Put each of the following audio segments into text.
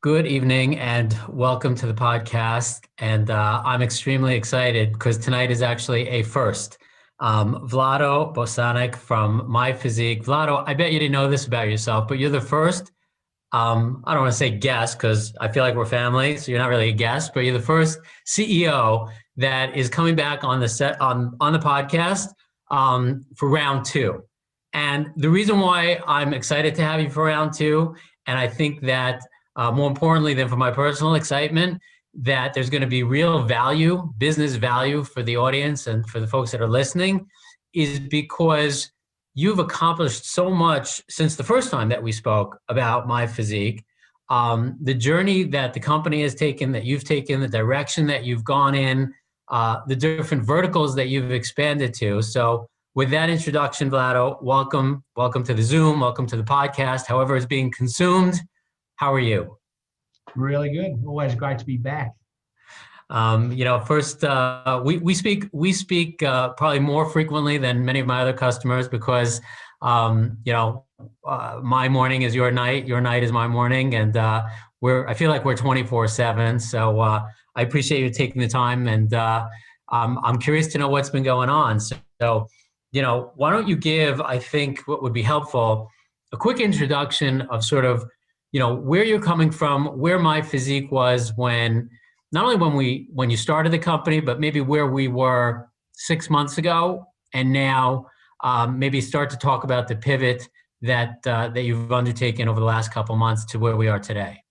Good evening and welcome to the podcast. And I'm extremely excited because tonight is actually a first. Vlado Bosanac from MyFiziq. Vlado, I bet you didn't know this about yourself, but you're the first, I don't want to say guest because I feel like we're family, so you're not really a guest, but you're the first CEO that is coming back on the set on the podcast for round two. And the reason why I'm excited to have you for round two, and I think that more importantly than for my personal excitement, that there's going to be real value, business value for the audience and for the folks that are listening, is because you've accomplished so much since the first time that we spoke about MyFiziq. The journey that the company has taken, that you've taken, the direction that you've gone in, the different verticals that you've expanded to. So with that introduction, Vlado, welcome to the Zoom, welcome to the podcast, however it's being consumed. How are you? Really good. Always great to be back. First, we speak probably more frequently than many of my other customers because, my morning is your night is my morning, and I feel like we're 24/7. So I appreciate you taking the time, and I'm curious to know what's been going on. So, why don't you give, I think, what would be helpful, a quick introduction of sort of, where you're coming from, where MyFiziq was not only when you started the company, but maybe where we were 6 months ago, and now maybe start to talk about the pivot that you've undertaken over the last couple months to where we are today.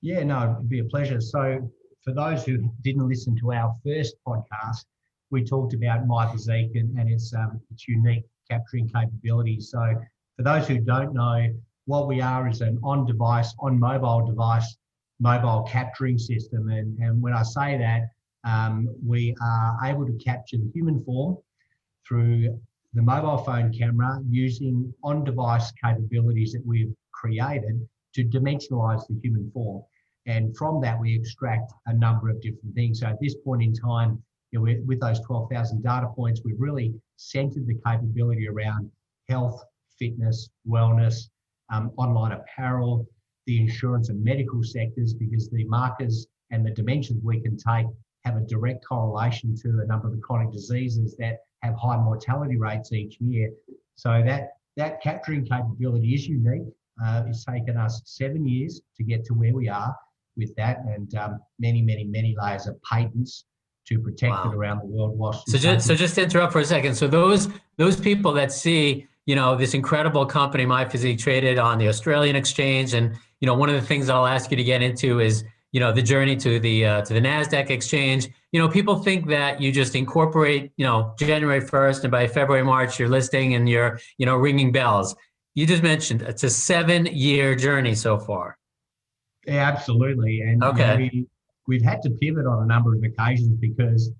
Yeah, no, it'd be a pleasure. So for those who didn't listen to our first podcast, we talked about MyFiziq and its unique capturing capabilities. So for those who don't know, what we are is an on-device, on-mobile device, mobile capturing system. And when I say that, we are able to capture the human form through the mobile phone camera using on-device capabilities that we've created to dimensionalize the human form. And from that, we extract a number of different things. So at this point in time, with those 12,000 data points, we've really centered the capability around health, fitness, wellness, online apparel, the insurance and medical sectors, because the markers and the dimensions we can take have a direct correlation to a number of the chronic diseases that have high mortality rates each year. So that capturing capability is unique. It's taken us 7 years to get to where we are with that, and many layers of patents to protect it around the world. So just to interrupt for a second. So those people that see, this incredible company, MyFiziq, traded on the Australian exchange. And, one of the things I'll ask you to get into is, the journey to the NASDAQ exchange. People think that you just incorporate, January 1st, and by February, March, you're listing and you're, ringing bells. You just mentioned it's a 7-year journey so far. Yeah, absolutely. And okay. We've had to pivot on a number of occasions because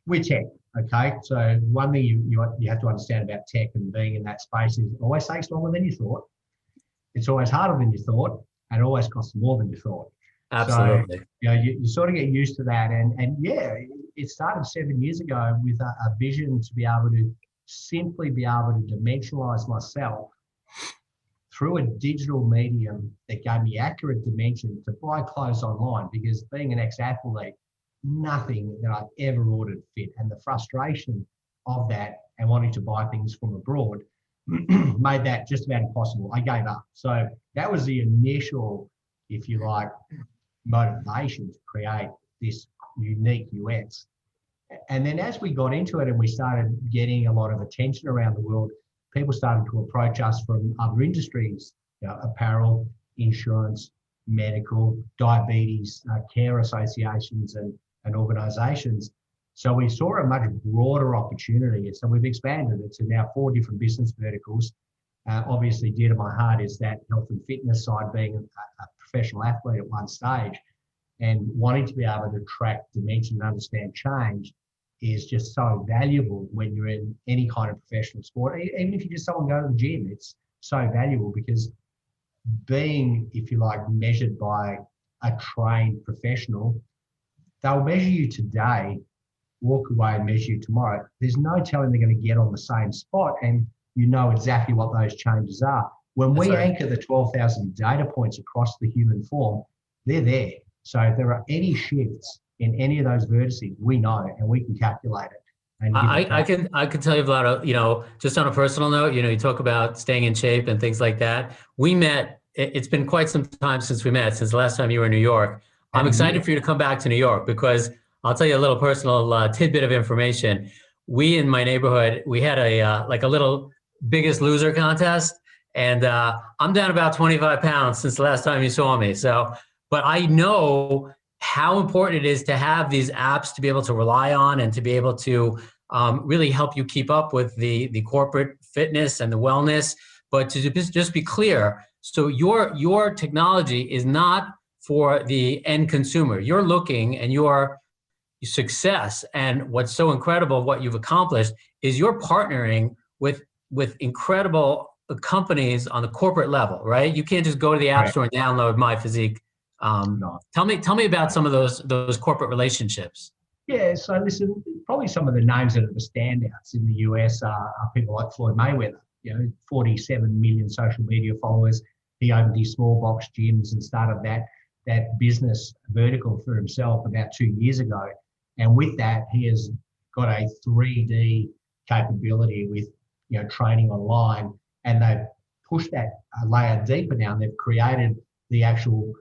we're tech. Okay, so one thing you have to understand about tech and being in that space is it always takes longer than you thought. It's always harder than you thought, and it always costs more than you thought. Absolutely. So, you sort of get used to that. And yeah, it started 7 years ago with a vision to be able to simply be able to dimensionalize myself through a digital medium that gave me accurate dimension to buy clothes online, because being an ex-athlete, nothing that I've ever ordered fit, and the frustration of that and wanting to buy things from abroad made that just about impossible. I gave up. So that was the initial, if you like, motivation to create this unique UX. And then as we got into it and we started getting a lot of attention around the world, people started to approach us from other industries, apparel, insurance, medical, diabetes, care associations and organisations. So we saw a much broader opportunity. So we've expanded it to now 4 different business verticals. Obviously, dear to my heart is that health and fitness side, being a professional athlete at one stage and wanting to be able to track dimension and understand change is just so valuable when you're in any kind of professional sport. Even if you just someone go to the gym, it's so valuable because being, if you like, measured by a trained professional, they'll measure you today, walk away and measure you tomorrow. There's no telling they're going to get on the same spot, and you know exactly what those changes are. When That's we right. anchor the 12,000 data points across the human form, they're there. So if there are any shifts in any of those vertices, we know and we can calculate it and give it back. I can tell you, Vlado, just on a personal note, you talk about staying in shape and things like that. We met, it's been quite some time since we met, since the last time you were in New York. I'm Happy excited year. for you to come back to New York because I'll tell you a little personal tidbit of information. We in my neighborhood, we had like a little Biggest Loser contest, and I'm down about 25 pounds since the last time you saw me. So, but I know how important it is to have these apps to be able to rely on and to be able to really help you keep up with the corporate fitness and the wellness. But to just be clear, so your technology is not for the end consumer. You're looking, and your success and what's so incredible of what you've accomplished is you're partnering with incredible companies on the corporate level, right? You can't just go to the app Correct. store and download MyFiziq. No. Tell me about some of those corporate relationships. Yeah, so listen, probably some of the names that are the standouts in the US are people like Floyd Mayweather, 47 million social media followers. He opened his small box gyms and started that business vertical for himself about 2 years ago. And with that, he has got a 3D capability with training online, and they've pushed that a layer deeper now. And they've created the actual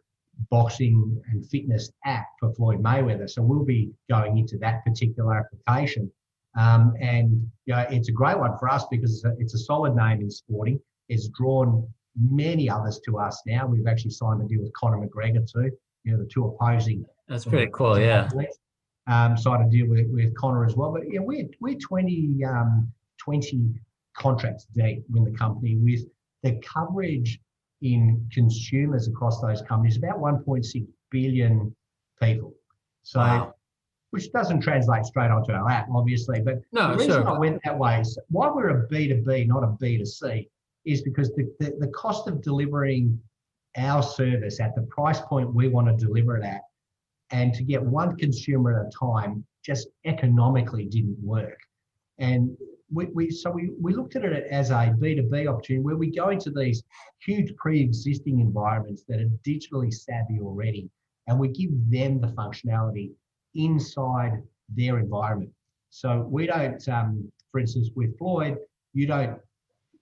boxing and fitness app for Floyd Mayweather. So we'll be going into that particular application. And it's a great one for us because it's a solid name in sporting. It's drawn many others to us now. We've actually signed a deal with Conor McGregor too, the two opposing. That's pretty cool, yeah. Signed a deal with Conor as well. But yeah, we're 20 contracts deep in the company with the coverage in consumers across those companies, about 1.6 billion people. So, wow. Which doesn't translate straight onto our app, obviously. But no, the reason sure. I went that way is why we're a B2B, not a B2C, is because the cost of delivering our service at the price point we want to deliver it at, and to get one consumer at a time just economically didn't work. And we looked at it as a B2B opportunity where we go into these huge pre-existing environments that are digitally savvy already, and we give them the functionality inside their environment. So we don't, for instance, with Floyd, you don't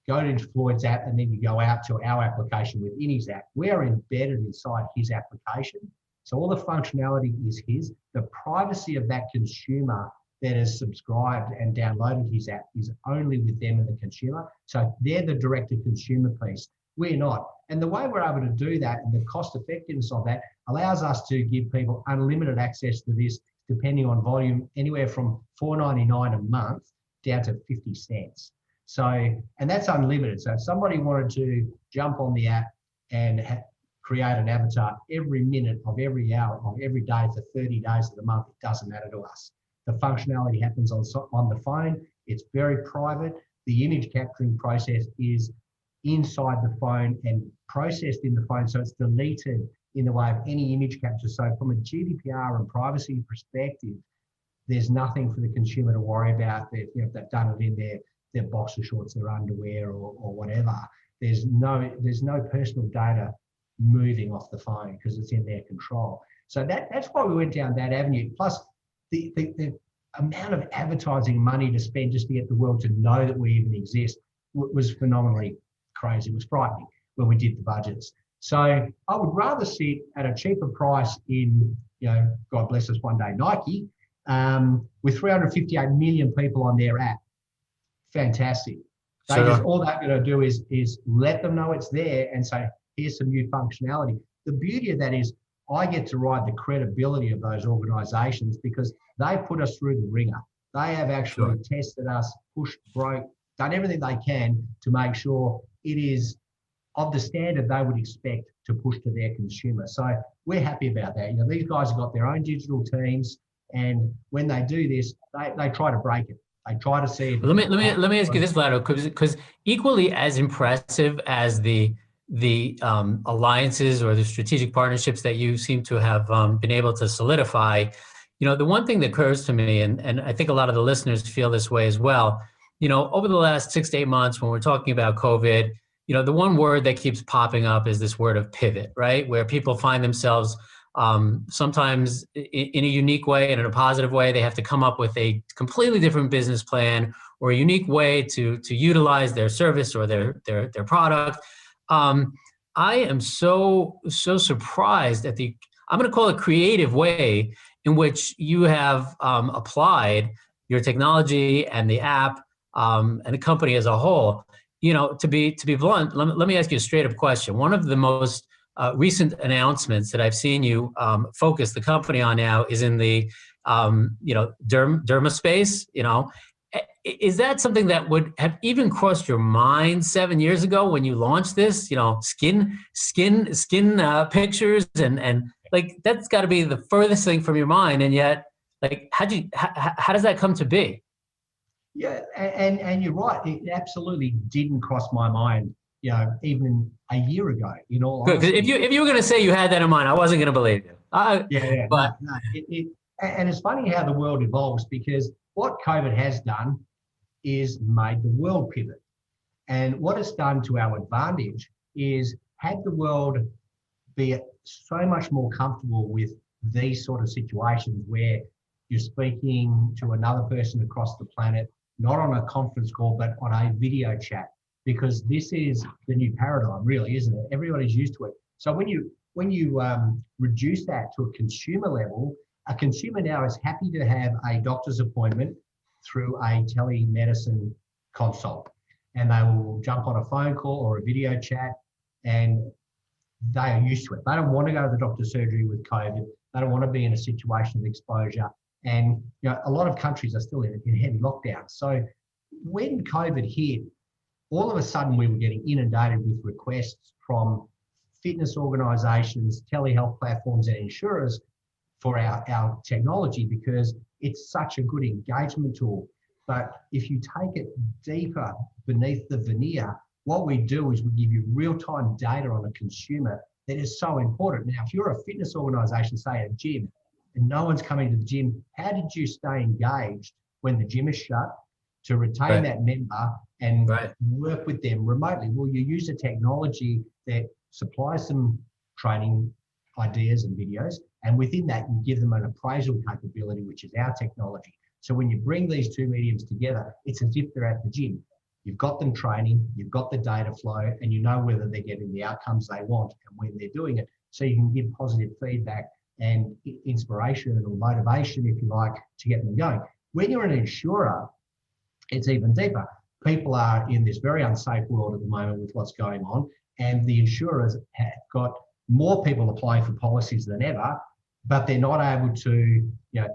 go into Floyd's app and then you go out to our application within his app. We are embedded inside his application. So all the functionality is his. The privacy of that consumer that has subscribed and downloaded his app is only with them and the consumer. So they're the direct-to-consumer piece. We're not. And the way we're able to do that and the cost effectiveness of that allows us to give people unlimited access to this, depending on volume, anywhere from $4.99 a month down to 50 cents. So, and that's unlimited. So if somebody wanted to jump on the app and create an avatar every minute of every hour of every day for 30 days of the month, it doesn't matter to us. The functionality happens on the phone. It's very private. The image capturing process is inside the phone and processed in the phone, so it's deleted in the way of any image capture. So from a GDPR and privacy perspective, there's nothing for the consumer to worry about. If they've done it in their boxer shorts, their underwear, or whatever. There's no personal data moving off the phone because it's in their control. So that's why we went down that avenue. Plus, the amount of advertising money to spend just to get the world to know that we even exist was phenomenally crazy. It was frightening when we did the budgets. So I would rather sit at a cheaper price in, God bless us one day, Nike, with 358 million people on their app. Fantastic. All they're going to do is let them know it's there and say, here's some new functionality. The beauty of that is I get to ride the credibility of those organisations because they put us through the ringer. They have actually tested us, pushed, broke, done everything they can to make sure it is of the standard they would expect to push to their consumer. So we're happy about that. These guys have got their own digital teams, and when they do this, they try to break it. They try to see if let me ask you this, Vlado, because equally as impressive as the alliances or the strategic partnerships that you seem to have been able to solidify, the one thing that occurs to me, and I think a lot of the listeners feel this way as well, over the last 6 to 8 months when we're talking about COVID, the one word that keeps popping up is this word of pivot, right? Where people find themselves sometimes in a unique way and in a positive way. They have to come up with a completely different business plan or a unique way to utilize their service or their product. I am so surprised at I'm going to call it creative way in which you have applied your technology and the app and the company as a whole. To be blunt, let me ask you a straight up question. One of the most recent announcements that I've seen you focus the company on now is in the derma space. Is that something that would have even crossed your mind 7 years ago when you launched this? Skin pictures and like that's got to be the furthest thing from your mind, and yet like how does that come to be? Yeah, and you're right. It absolutely didn't cross my mind, even a year ago. In all Good, honesty, because if you were going to say you had that in mind, I wasn't going to believe you. yeah, But no. And it's funny how the world evolves, because what COVID has done is made the world pivot, and what it's done to our advantage is had the world be so much more comfortable with these sort of situations where you're speaking to another person across the planet, not on a conference call, but on a video chat, because this is the new paradigm, really, isn't it? Everybody's used to it. So when you reduce that to a consumer level, a consumer now is happy to have a doctor's appointment through a telemedicine consult, and they will jump on a phone call or a video chat, and they are used to it. They don't want to go to the doctor's surgery with COVID. They don't want to be in a situation of exposure. And a lot of countries are still in heavy lockdown. So when COVID hit, all of a sudden we were getting inundated with requests from fitness organisations, telehealth platforms and insurers for our technology, because it's such a good engagement tool. But if you take it deeper beneath the veneer, what we do is we give you real-time data on a consumer that is so important. Now, if you're a fitness organisation, say a gym, and no one's coming to the gym, how did you stay engaged when the gym is shut to retain that member and work with them remotely? Well, you use a technology that supplies some training ideas and videos, and within that, you give them an appraisal capability, which is our technology. So when you bring these two mediums together, it's as if they're at the gym. You've got them training, you've got the data flow, and you know whether they're getting the outcomes they want and when they're doing it. So you can give positive feedback and inspiration or motivation, if you like, to get them going. When you're an insurer, it's even deeper. People are in this very unsafe world at the moment with what's going on, and the insurers have got more people applying for policies than ever, but they're not able to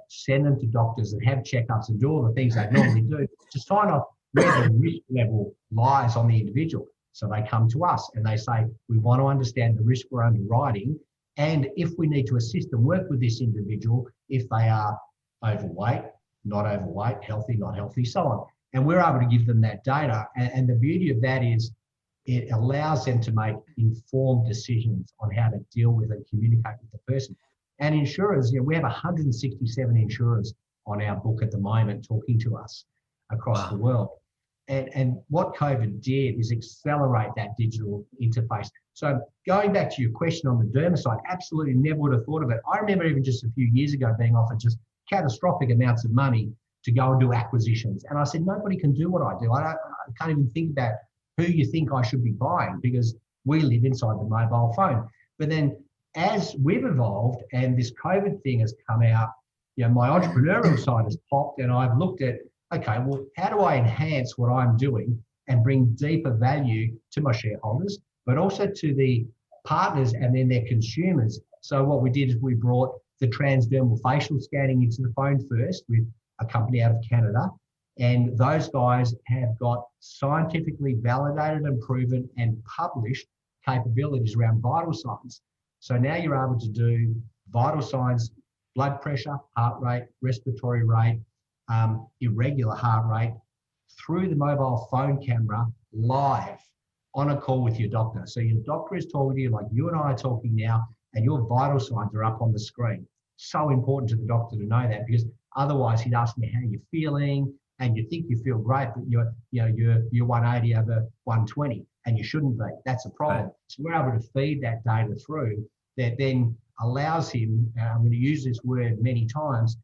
send them to doctors and have checkups and do all the things they normally do to sign off where the risk level lies on the individual. So they come to us and they say, we want to understand the risk we're underwriting, and if we need to assist and work with this individual, if they are overweight, not overweight, healthy, not healthy, so on. And we're able to give them that data. And the beauty of that is it allows them to make informed decisions on how to deal with and communicate with the person. And insurers, we have 167 insurers on our book at the moment talking to us across the world. And what COVID did is accelerate that digital interface. So going back to your question on the derma side, absolutely never would have thought of it. I remember even just a few years ago being offered just catastrophic amounts of money to go and do acquisitions. And I said, nobody can do what I do. I can't even think about who you think I should be buying, because we live inside the mobile phone. But then as we've evolved and this COVID thing has come out, my entrepreneurial side has popped, and I've looked at, okay, well, how do I enhance what I'm doing and bring deeper value to my shareholders, but also to the partners and then their consumers? So what we did is we brought the transdermal facial scanning into the phone first with a company out of Canada. And those guys have got scientifically validated and proven and published capabilities around vital signs. So now you're able to do vital signs, blood pressure, heart rate, respiratory rate, irregular heart rate, through the mobile phone camera, live on a call with your doctor. So your doctor is talking to you like you and I are talking now, and your vital signs are up on the screen. So important to the doctor to know that, because otherwise he'd ask me how you're feeling, and you think you feel great, but you're 180 over 120, and you shouldn't be. That's a problem. Right. So we're able to feed that data through that then allows him, and I'm going to use this word many times,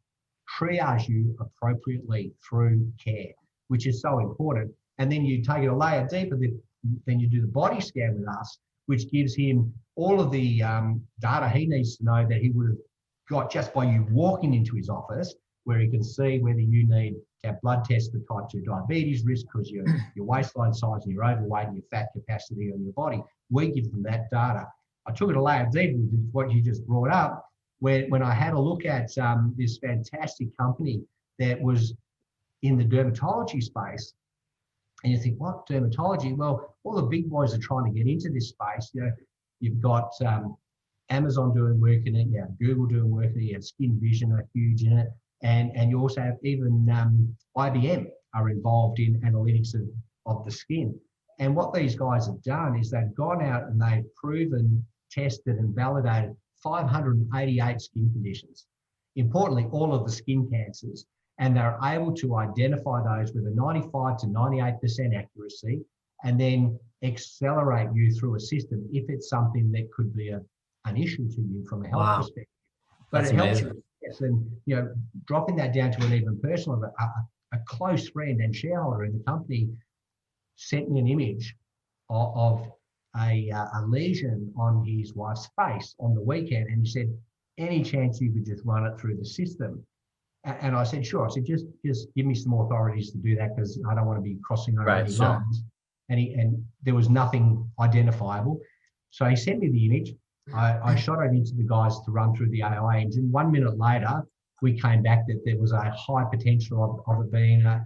triage you appropriately through care, which is so important. And then you take it a layer deeper, then you do the body scan with us, which gives him all of the data he needs to know that he would have got just by you walking into his office, where he can see whether you need to have blood tests for type 2 diabetes risk because your waistline size and your overweight and your fat capacity on your body. We give them that data. I took it a layer deeper with what you just brought up, when I had a look at this fantastic company that was in the dermatology space. And you think, what, dermatology? Well, all the big boys are trying to get into this space. You've got Amazon doing work in it, you have Google doing work in it, you have Skin Vision are huge in it, and you also have even IBM are involved in analytics of the skin. And what these guys have done is they've gone out and they've proven, tested and validated 588 skin conditions. Importantly, all of the skin cancers. And they're able to identify those with a 95 to 98% accuracy and then accelerate you through a system if it's something that could be an issue to you from a health perspective. But That's it helps amazing. you. Yes, and dropping that down to an even personal, a close friend and shareholder in the company sent me an image of a lesion on his wife's face on the weekend, and he said, any chance you could just run it through the system? And I said, sure. I said, just give me some authorities to do that because I don't want to be crossing over any lines. And there was nothing identifiable. So he sent me the image. I shot it into the guys to run through the AI engine. 1 minute later, we came back that there was a high potential of it being a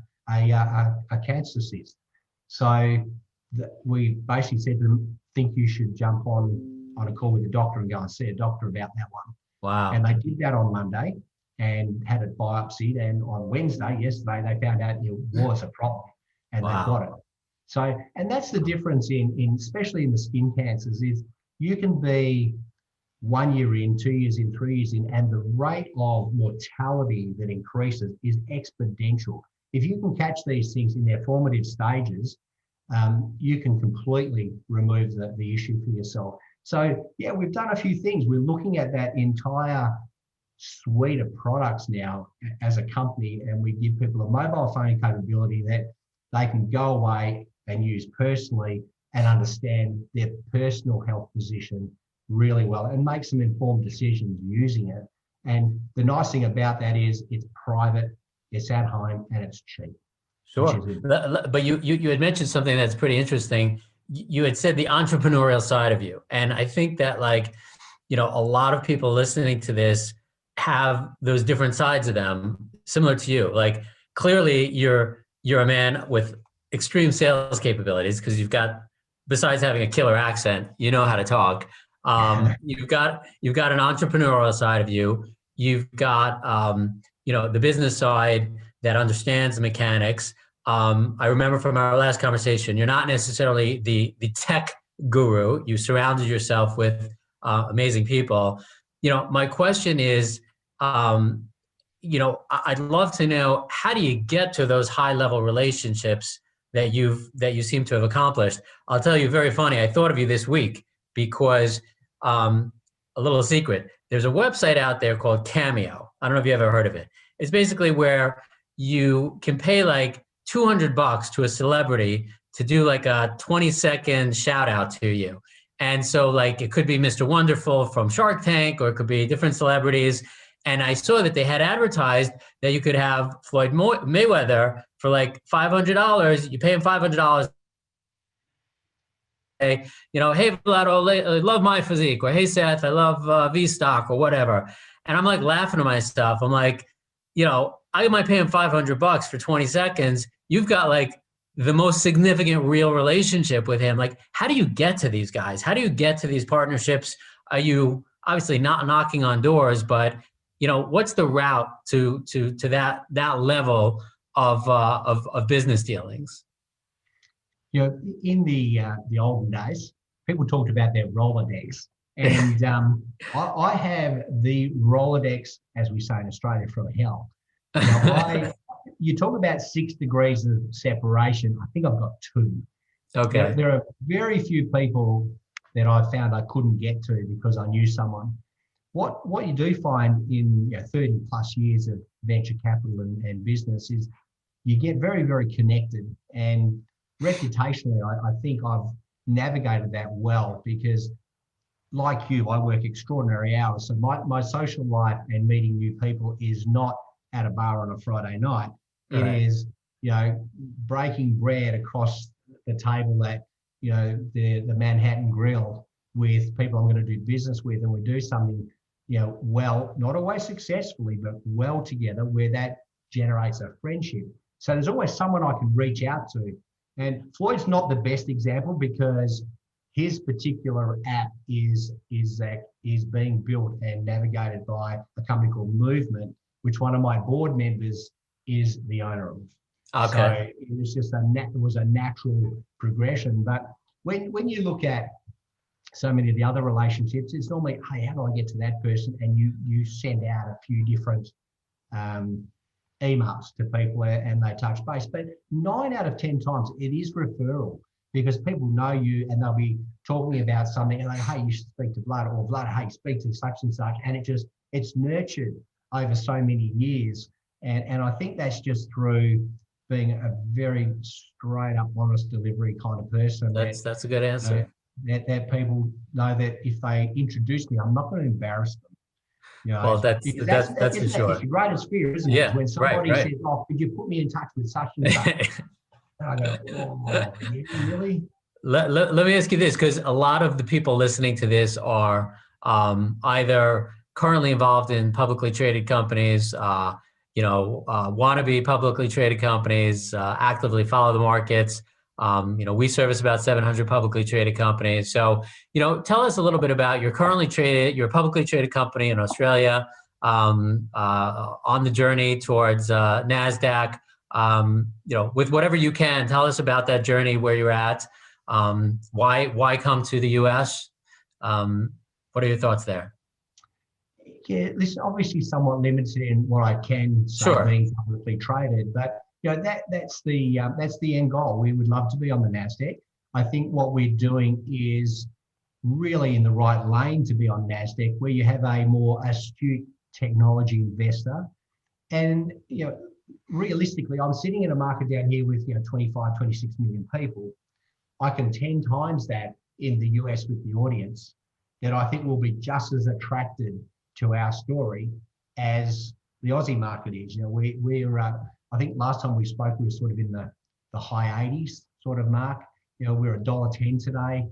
cancer cyst. So we basically said to them, think you should jump on a call with the doctor and go and see a doctor about that one. Wow. And they did that on Monday and had it biopsied. And on Wednesday, yesterday, they found out it was a problem and they got it. So, and that's the difference in especially in the skin cancers, is you can be 1 year in, 2 years in, 3 years in, and the rate of mortality that increases is exponential. If you can catch these things in their formative stages, you can completely remove the issue for yourself. So yeah, we've done a few things. We're looking at that entire suite of products now as a company, and we give people a mobile phone capability that they can go away and use personally and understand their personal health position really well and make some informed decisions using it. And the nice thing about that is it's private, it's at home, and it's cheap. Sure. But you had mentioned something that's pretty interesting. You had said the entrepreneurial side of you. And I think that a lot of people listening to this have those different sides of them, similar to you. Like clearly you're a man with extreme sales capabilities because you've got, besides having a killer accent, you know how to talk. You've got an entrepreneurial side of you. You've got the business side that understands the mechanics. I remember from our last conversation, you're not necessarily the tech guru. You surrounded yourself with amazing people. My question is, I'd love to know, how do you get to those high level relationships that you seem to have accomplished? I'll tell you, very funny. I thought of you this week because a little secret. There's a website out there called Cameo. I don't know if you ever heard of it. It's basically where you can pay like $200 to a celebrity to do like a 20-second shout out to you. And so like it could be Mr. Wonderful from Shark Tank, or it could be different celebrities. And I saw that they had advertised that you could have Floyd Mayweather for like $500. You pay him $500. Hey, hey Vlado, I love MyFiziq, or hey Seth, I love V-Stock or whatever. And I'm like laughing to myself. I'm like, I might pay him $500 for 20 seconds. You've got like the most significant real relationship with him. Like, how do you get to these guys? How do you get to these partnerships? Are you obviously not knocking on doors, but what's the route to that level of business dealings? In the olden days, people talked about their Rolodex, and I have the Rolodex, as we say in Australia, from hell. you talk about 6 degrees of separation. I think I've got 2. Okay. There are very few people that I found I couldn't get to because I knew someone. What you do find in 30 plus years of venture capital and business is you get very, very connected. And reputationally, I think I've navigated that well because, like you, I work extraordinary hours. So my social life and meeting new people is not at a bar on a Friday night. It is, breaking bread across the table at, the Manhattan Grill with people I'm going to do business with, and we do something, well, not always successfully, but well together, where that generates a friendship. So there's always someone I can reach out to. And Floyd's not the best example because his particular app is being built and navigated by a company called Movement, which one of my board members is the owner of. Okay. So it was just a natural progression. But when you look at so many of the other relationships, it's normally, hey, how do I get to that person? And you send out a few different emails to people and they touch base. But 9 out of 10 times it is referral because people know you and they'll be talking about something and like, hey, you should speak to Vlado, or Vlado, hey, speak to such and such. And it's nurtured over so many years. And I think that's just through being a very straight up, honest delivery kind of person. That's a good answer. That people know that if they introduce me, I'm not going to embarrass them. Well, that's for sure. It's your greatest fear, isn't it? Yeah, When somebody right. says, "Oh, could you put me in touch with such and such?" And I go, "Oh, really?" Let me ask you this, because a lot of the people listening to this are either currently involved in publicly traded companies, wannabe publicly traded companies, actively follow the markets. We service about 700 publicly traded companies. So, tell us a little bit about you're a publicly traded company in Australia, on the journey towards NASDAQ. With whatever you can, tell us about that journey, where you're at. Why come to the US? What are your thoughts there? Yeah, this is obviously somewhat limited in what I can say being publicly traded, but that's the end goal. We would love to be on the NASDAQ. I think what we're doing is really in the right lane to be on NASDAQ, where you have a more astute technology investor. And realistically, I'm sitting in a market down here with 25, 26 million people. I can 10 times that in the US with the audience that I think will be just as attracted to our story as the Aussie market is. We're I think last time we spoke, we were sort of in the high 80s sort of mark. We're $1.10 today.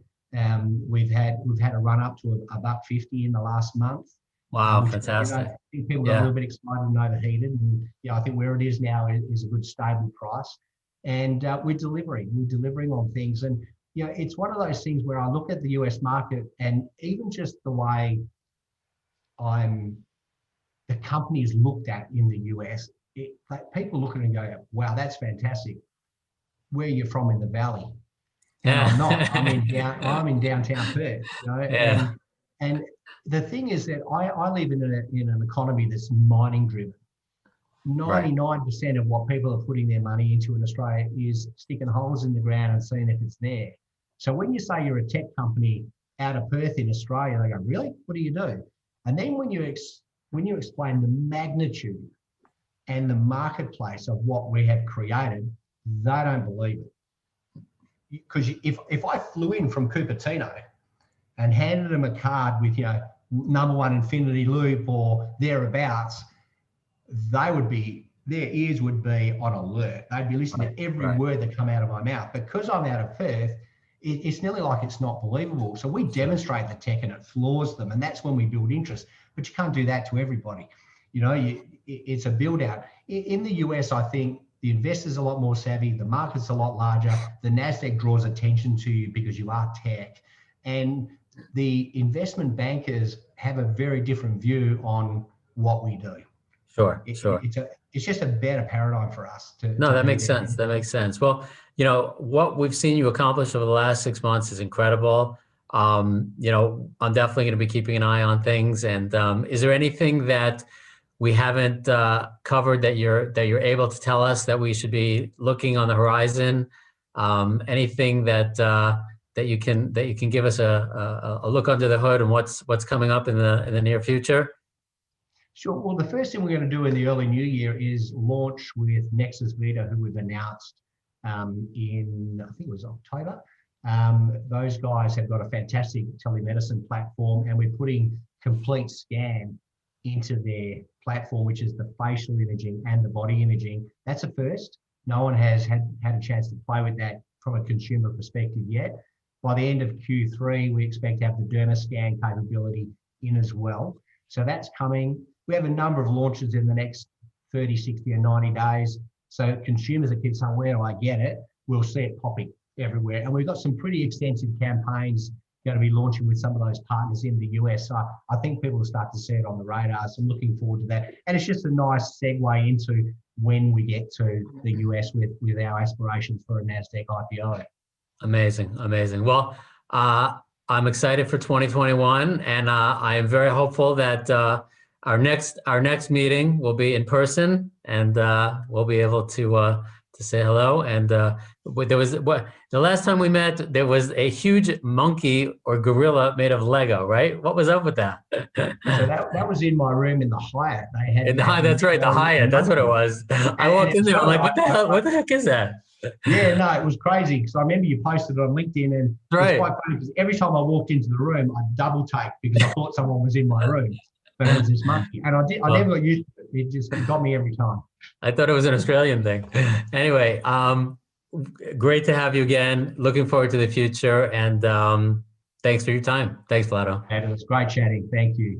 We've had a run up to $1.50 in the last month. Wow, fantastic! I think people are a little bit excited and overheated, and I think where it is now is a good stable price. And we're delivering on things. And it's one of those things where I look at the US market, and even just the way the company is looked at in the US. People look at it and go, wow, that's fantastic. Where are you from in the Valley? And I'm not. I'm in downtown Perth. And the thing is that I live in an economy that's mining driven. 99% of what people are putting their money into in Australia is sticking holes in the ground and seeing if it's there. So when you say you're a tech company out of Perth in Australia, they go, really? What do you do? And then when you explain the magnitude and the marketplace of what we have created, they don't believe it. Because if I flew in from Cupertino and handed them a card with #1 infinity loop or thereabouts, their ears would be on alert. They'd be listening to every word that come out of my mouth. Because I'm out of Perth, it's nearly like it's not believable. So we demonstrate the tech and it floors them, and that's when we build interest. But you can't do that to everybody. It's a build out. In the US, I think the investor's a lot more savvy, the market's a lot larger, the NASDAQ draws attention to you because you are tech. And the investment bankers have a very different view on what we do. Sure. It's just a better paradigm for us that makes sense. That makes sense. Well, what we've seen you accomplish over the last 6 months is incredible. I'm definitely going to be keeping an eye on things. And is there anything that we haven't covered that you're able to tell us that we should be looking on the horizon? Anything that you can give us a look under the hood and what's coming up in the near future? Sure. Well, the first thing we're going to do in the early new year is launch with Nexus Vita, who we've announced in, I think it was October. Those guys have got a fantastic telemedicine platform, and we're putting complete scan into their platform, which is the facial imaging and the body imaging. That's a first. No one has had a chance to play with that from a consumer perspective yet. By the end of Q3, we expect to have the DermaScan capability in as well. So that's coming. We have a number of launches in the next 30, 60, and 90 days. So consumers that keep saying, where do I get it? We'll see it popping everywhere. And we've got some pretty extensive campaigns going to be launching with some of those partners in the US. So I think people will start to see it on the radar. So I'm looking forward to that. And it's just a nice segue into when we get to the US with our aspirations for a NASDAQ IPO. Amazing, amazing. Well, I'm excited for 2021, and I am very hopeful that our next meeting will be in person, and we'll be able to say hello. And the last time we met, there was a huge monkey or gorilla made of Lego, right? What was up with that? So that was in my room in the Hyatt. They had in the Hyatt. That's right, the Hyatt. That's what it was. I walked in there. I'm like, what the hell? What the heck is that? Yeah, no, it was crazy because I remember you posted it on LinkedIn, and it's quite funny because every time I walked into the room, I double take because I thought someone was in my room, but it was this monkey, and I never got used to it. It just got me every time. I thought it was an Australian thing. Anyway, great to have you again. Looking forward to the future, and thanks for your time. Thanks, Vlado. And it was great chatting. Thank you.